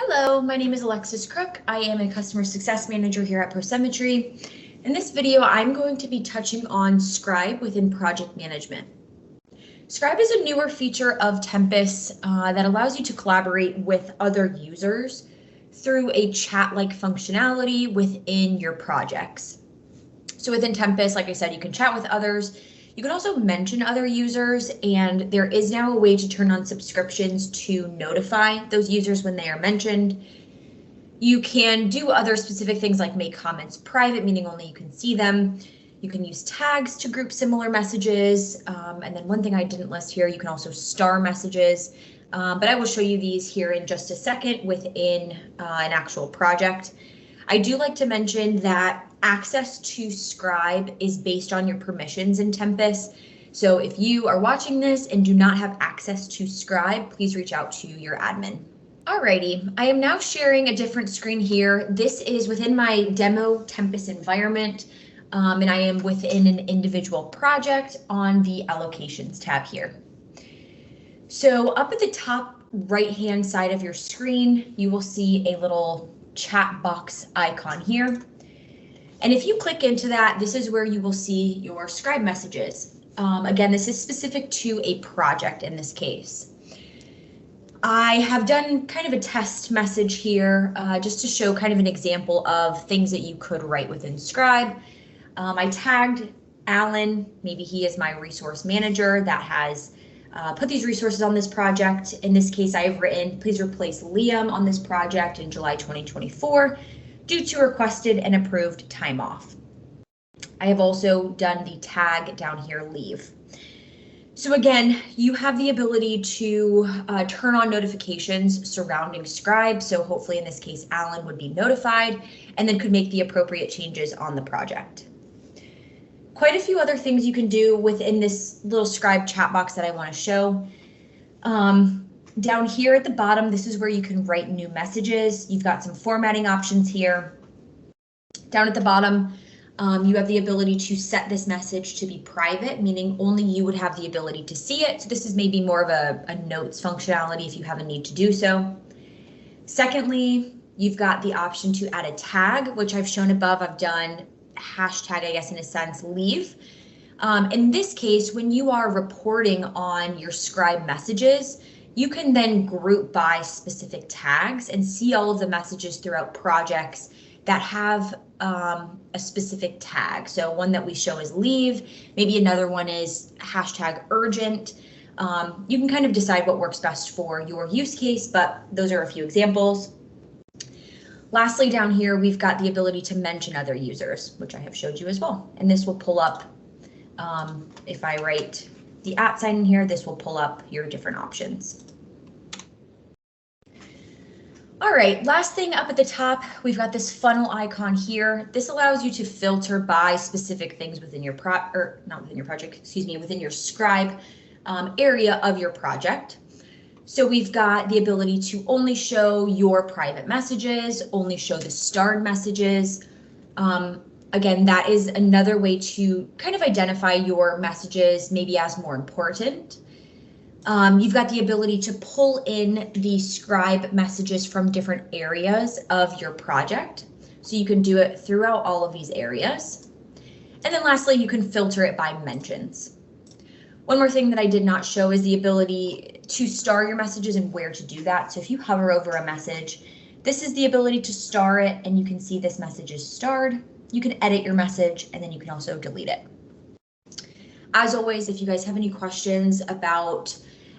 Hello, my name is Alexis Crook. I am a customer success manager here at Prosymmetry. In this video, I'm going to be touching on Scribe within project management. Scribe is a newer feature of Tempus that allows you to collaborate with other users through a chat-like functionality within your projects. So within Tempus, like I said, you can chat with others. You can also mention other users, and there is now a way to turn on subscriptions to notify those users when they are mentioned. You can do other specific things like make comments private, meaning only you can see them. You can use tags to group similar messages. And then one thing I didn't list here, you can also star messages. But I will show you these here in just a second within an actual project. I do like to mention that access to Scribe is based on your permissions in Tempus. So if you are watching this and do not have access to Scribe, please reach out to your admin. Alrighty, I am now sharing a different screen here. This is within my demo Tempus environment, and I am within an individual project on the allocations tab here. So up at the top right-hand side of your screen, you will see a little chat box icon here. And if you click into that, this is where you will see your Scribe messages. Again, this is specific to a project in this case. I have done kind of a test message here just to show kind of an example of things that you could write within Scribe. I tagged Alan, maybe he is my resource manager that has put these resources on this project. In this case, I have written, please replace Liam on this project in July 2024 due to requested and approved time off. I have also done the tag down here, leave. So again, you have the ability to turn on notifications surrounding Scribe. So hopefully in this case, Alan would be notified and then could make the appropriate changes on the project. Quite a few other things you can do within this little Scribe chat box that I want to show. Down here at the bottom, this is where you can write new messages. You've got some formatting options here. Down at the bottom, you have the ability to set this message to be private, meaning only you would have the ability to see it. So this is maybe more of a notes functionality if you have a need to do so. Secondly, you've got the option to add a tag, which I've shown above. I've done hashtag, I guess, in a sense, leave. In this case, when you are reporting on your Scribe messages, you can then group by specific tags and see all of the messages throughout projects that have a specific tag. So one that we show is leave, maybe another one is hashtag urgent. You can kind of decide what works best for your use case, but those are a few examples. Lastly, down here, we've got the ability to mention other users, which I have showed you as well. And this will pull up, if I write the @ sign in here, this will pull up your different options. All right, last thing up at the top, we've got this funnel icon here. This allows you to filter by specific things within your within your Scribe area of your project. So we've got the ability to only show your private messages, only show the starred messages. Again, that is another way to kind of identify your messages maybe as more important. You've got the ability to pull in the Scribe messages from different areas of your project. So you can do it throughout all of these areas. And then lastly, you can filter it by mentions. One more thing that I did not show is the ability to star your messages and where to do that. So if you hover over a message, this is the ability to star it, and you can see this message is starred. You can edit your message, and then you can also delete it. As always, if you guys have any questions about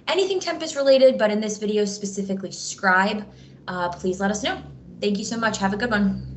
anything Tempus related, but in this video specifically Scribe, please let us know. Thank you so much. Have a good one.